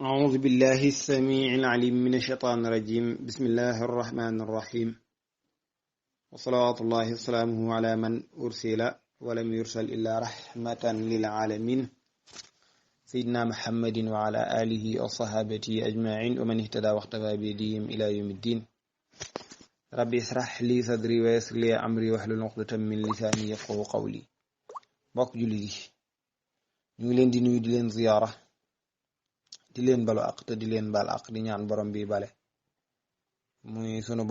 أعوذ بالله السميع العليم من الشيطان الرجيم بسم الله الرحمن الرحيم وصلوات الله وسلامه على من أرسل ولم يرسل إلا رحمة للعالمين سيدنا محمد وعلى آله وصحابته أجمعين ومن اهتدى واقتفى بهديهم إلى يوم الدين ربي اشرح لي صدري ويسر لي أمري واحلل عقدة من لساني يفقهوا قولي mbokk julli gi ñu ngi leen di nuyu di leen ziyaara di leen balu ak te di leen bal ak di ñaan borom bi bale muy sunu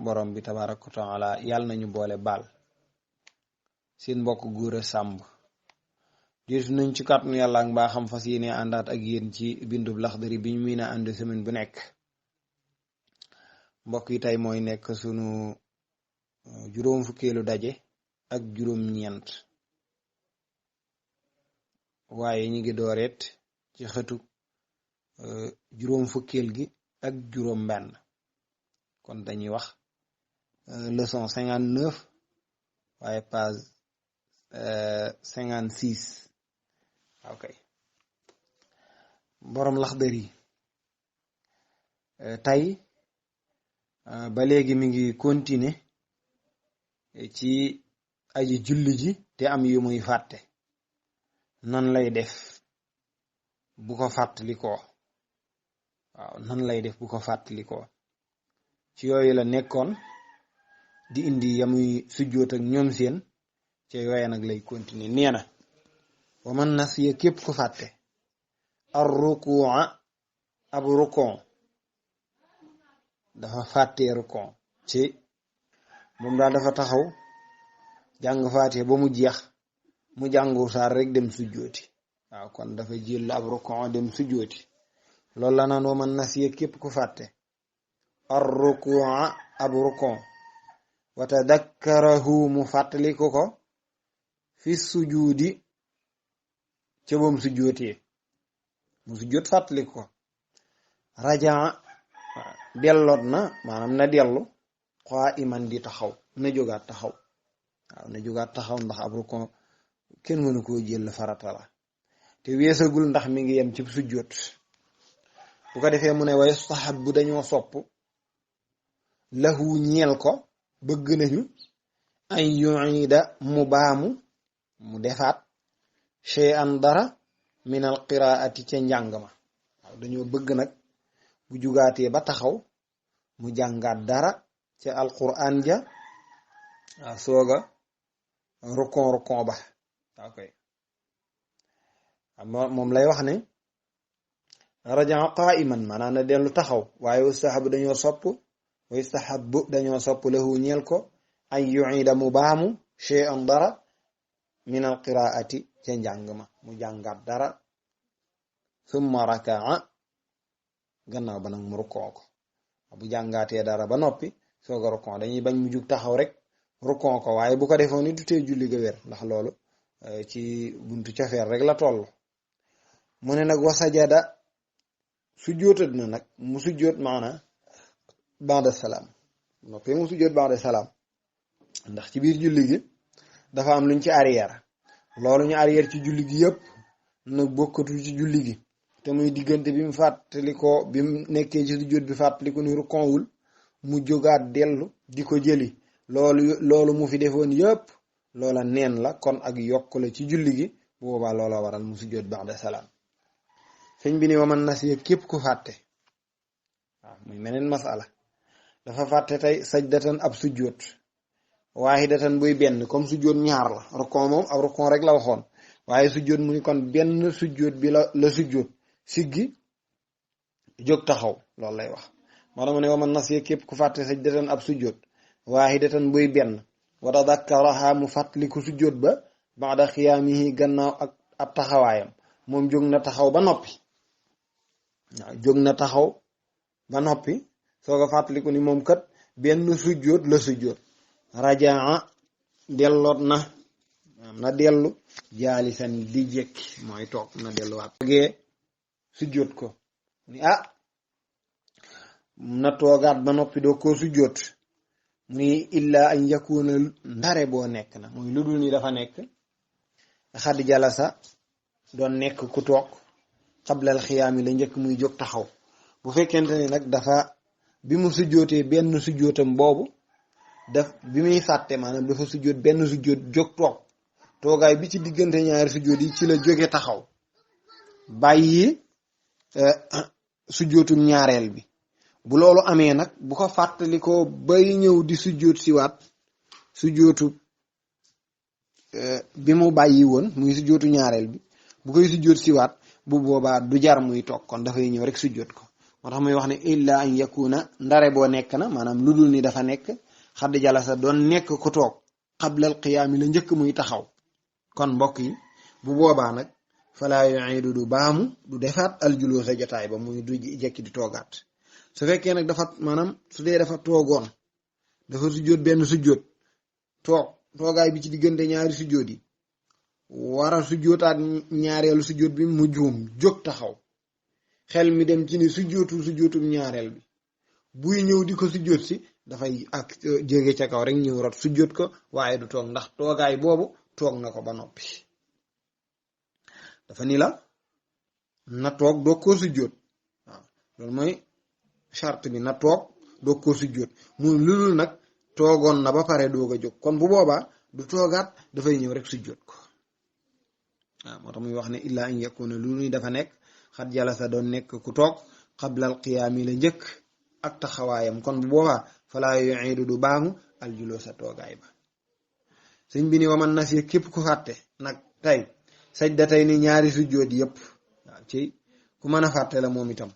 borom bi tabaaraka wa taala yàlla nañu boole baal seen mbokk Gora Samb jiitu nañ ci kàttanu yàlla ak mbaaxam fas yéene àndaat ak yéen ci bindub Laxdari bi ñu mën a ànd semaine bu nekk mbokk yi tey mooy nekk sunu juróom fukkeelu daje ak juróom ñeent waaye ñi ngi dooreet ci xëtu juróom fukkeel gi ak juróom benn kon dañuy wax leçon 59 waaye page 56 ok borom Laxdari tey ba léegi mi ngi continuer ci aji julli ji te am yu muy fàtte nan lay def bu ko fàttalikoo waaw nan lay def bu ko fàttalikoo ci yooyu la nekkoon di indi yamuy sujjóot ak ñoom seen ci yooya nag lay continuer nee na wa man nasiya képp ku fàtte ar ruku'a ab rukon dafa fàttee rukon ci moom daal dafa taxaw jàng fàtte ba mu jeex mu jàngu saar rek dem sujjóoti waaw kon dafa jël ab rukon dem sujjóoti loolu la naan wa man nasiya képp ku fàtte ar ruku'a ab rukon wa tadakkarahu mu fàttaliku ko fi sujudi ca bam sujjóotee mu sujjóot fàttaliku ko rajaa delloot na maanaam na dellu qa'iman di taxaw na jógaat taxaw waaw na jógaat taxaw ndax ab rukon kenn mënu koo jël farata la te weesagul ndax mi ngi yem ci sujjóot bu ko defee mu ne wa yustahabbu dañoo sopp lahu ñeel ko bëgg nañu an yu'ida mu baamu mu defaat shay'an dara min al qiraati ca njàng ma waaw dañoo bëgg nag bu jugaatee ba taxaw mu jàngaat dara ca alquran ja waaw sooga rukon ba ok moom lay wax ne rajaa qa'iman maanaam na dellu taxaw waaye yustahabu dañoo sopp lahu ñeel ko ay yu'ida mu baamu shay'an dara min al qiraati ca njàng ma mu jàngaat dara thumma raka'a gannaaw ba nag mu rukoo ko bu jàngaatee dara ba noppi sooga rukon dañuy bañ mu jug taxaw rek rukon ko waaye bu ko defoon ni tutee julli ga wér ndax loolu ci buntu cafeer rek la toll mu ne nag wasajada sujjóotat na nag mu sujjóot maana ba'da salaam noppee mu sujjóot ba'da salaam ndax ci biir julli gi dafa am luñ ci arrière loolu ñu arrière ci julli gi yëpp nag bokkatu ci julli gi te muy diggante bi mu fàttalikoo bi mu nekkee ci sujjóot bi fàttaliku ni rukonwul mu jógaat dellu di ko jëli loolu mu fi defoon yëpp loola neen la kon ak yokk la ci julli gi bu boobaa loola waral mu sujjóot ba'da salaam sëñ bi ni wa man nasiya képp ku fàtte waaw muy meneen masala dafa fàtte tey sajdatan ab sujjóot waahidatan buy benn comme sujjóot ñaar la rukon moom ab rukon rek la waxoon waaye sujjóot mu ni kon benn sujjóot bi la sujjóot siggi jóg taxaw loolu lay wax moo tax mu ne wa man nasiya képp ku fàtte sajdatan ab sujjóot waahidatan buy benn wa tadakkaraha mu fàttaliku sujjóot ba ba'da xiyaamihi gannaaw ak ab taxawaayam moom jóg na taxaw ba noppi waaw jóg na taxaw ba noppi soo ko fàttaliku ni moom kat benn sujjóot la sujjóot rajaa delloot na dellu jaalisan di jekki mooy toog na delluwaat toogee sujjóot ko ni na toogaat ba noppi doo ko sujjóot muy illa an yakuna ndare boo nekk na muy lu dul ni dafa nekk xad jalasa doon nekk ku toog xablal xiyaami la njëkk muy jóg taxaw. bu fekkente ni nag dafa bi mu sujjootee benn sujjootam boobu bi muy fàtte maanaam dafa sujjoot benn sujjoot jóg toog toogaay bi ci diggante ñaari sujjoot yi ci la jóge taxaw bàyyi sujjootum ñaareel bi. bu loolu amee nag bu ko fàttali ko bay ñëw di sujjoot siwaat sujjootu bi mu bàyyi woon muy sujjootu ñaareel bi bu koy sujjoot siwaat bu boobaa du jar muy toog kon dafay ñëw rek sujjoot ko. moo tax muy wax ne illa an yakuna ndare boo nekk na maanaam lu dul ni dafa nekk xadd jalasa doon nekk ku toog xablal qiyaami la njëkk muy taxaw. kon mbokk yi bu boobaa nag falaa yu'iidu du baamu du defaat aljuluu sa jotaay ba muy du jekki di toogaat. su fekkee nag dafa maanaam su dee dafa toogoon dafa sujjoot benn sujjoot toogaay bi ci diggante ñaari sujjoot yi war a sujjootaat ñaareelu sujjoot bi mu juum jóg taxaw xel mi dem ci ni sujjootum ñaareel bi buy ñëw di ko sujjoot si dafay ak jóge ca kaw rek ñëw rot sujjoot ko waaye du toog ndax toogaay boobu toog na ko ba noppi. dafa ni la na toog doog koo sujjoot waaw loolu mooy charte bi na toog doog koo sujjoot muy lulul nag toogoon na ba pare doog a jóg kon bu boobaa du toogaat dafay ñëw rek sujjoot ko. waaw moo tax muy wax ne illaa an yakuna lu ni dafa nekk xat jalasa doon nekk ku toog xablal qiyaami la njëkk ak taxawaayam kon bu boobaa falaa yu'iidu du baamu aljuloo sa toogaay ba. sëñ bi ni waman nasiya képp ku fàtte nag tey sajdatay ni ñaari sujjoot yëpp waaw ci ku mën a fàtte la moom itam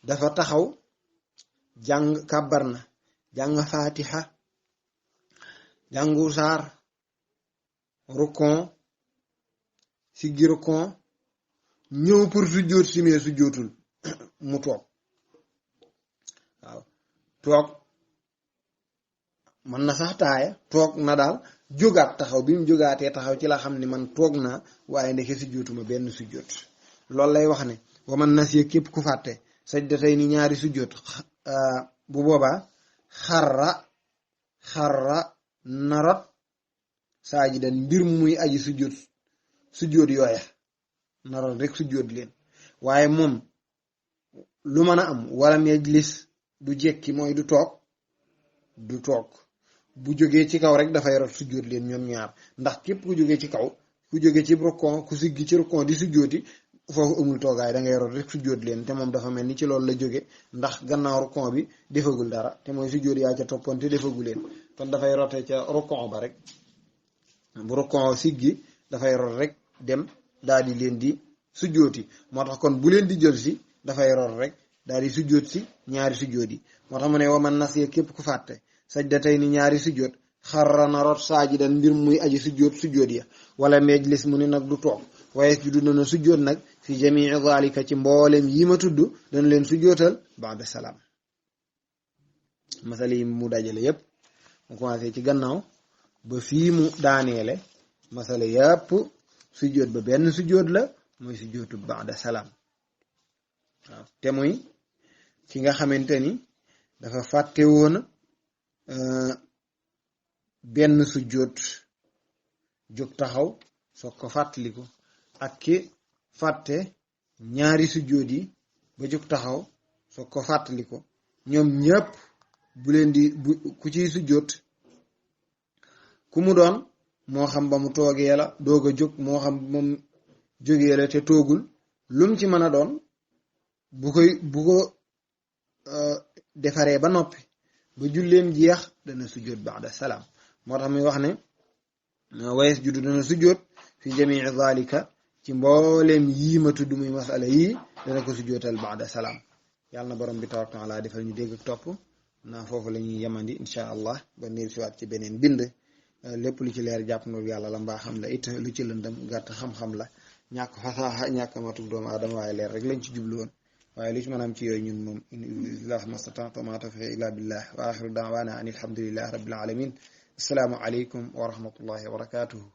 dafa taxaw jàng kàbbar na jàng fatiha jàngu saar rukon siggi rukon ñëw pour sujjoot si mee sujjootul mu toog waaw toog mën na sax taaya toog na daal jógaat taxaw bi mu jógaatee taxaw ci la xam ne man toog naa waaye ndeke sujjootuma benn sujjoot. loolu lay wax ne waman nasiya képp ku fàtte sajdatay ni ñaari sujjoot bu boobaa xarra narot saajidan mbir muy aji sujjoot yooya narot rek sujjoot leen waaye moom lu mën a am walam yajlis du jekki mooy du toog bu jógee ci kaw rek dafay rot sujjoot leen ñoom ñaar ndax képp ku jógee ci kaw ku jógee ci rukon ku siggi ci rukon di sujjooti foofu amul toogaay da ngay rot rek sujjoot leen te moom dafa mel ni ci loolu la jóge ndax gannaaw rukon bi defagul dara te mooy sujjoot yaa ca toppoon te defagu leen kon dafay rote ca rukon ba rek bu rukon siggi dafay rot rek dem daal di leen di sujjooti moo tax kon bu leen di jël si dafay rot rek daal di sujjoot si ñaari sujjoot yi moo tax mu ne waman nasiya képp ku fàtte sajdatay ni ñaari sujjoot xarra na rot saajidan mbir muy aji sujjoot ya wala majlis mu ne nag du toog waaye ju duna sujjoot nag fi jamii zalika ci mboolem yi ma tudd dana leen sujjootal ba'da salaam. masala yi mu dajale yépp mu commencé ci gannaaw ba fii mu daaneele masala yépp sujjoot ba benn sujjoot la mooy sujjootu ba'da salaam. waaw te muy ki nga xamante ni dafa fàtte woon benn sujjoot jóg taxaw soog ko fàttaliku ak ki fàtte ñaari sujjoot yi ba jóg taxaw soog ko fàttaliku ñoom ñëpp bu leen di ku ciy sujjoot ku mu doon moo xam ba mu toogee la doog a jóg moo xam ba mu jógee la te toogul lum ci mën a doon bu ko defaree ba noppi ba julleem jeex dana sujjoot ba'da salaam. moo tax muy wax ne wayes juddu dana sujjoot fi jamii zalika ci mbooleem yii ma tudd muy masala yii dana ko sujjootal ba'da salaam. yàlla na borom bi tabaaraka wa taala defal ñu dégg ak topp naa foofu la ñuy yemandi incha allah ba niir siwaat ci beneen bind lépp lu ci leer jàpp na yàlla la mbaa xam la it lu ci lëndëm gàtt xam-xam la ñàkk fasaaxa ñàkk matuk doomu aadama waaye leer rek lañ ci jublu woon waaye lu ci mën a am ci yooyu ñun moom illah mastata'tu ma tawfiqi illa billah wa axiru da'wana an alhamdulillahi rabbil alamin. assalaamu aleykum wa rahmatullahi wa barakatuhu.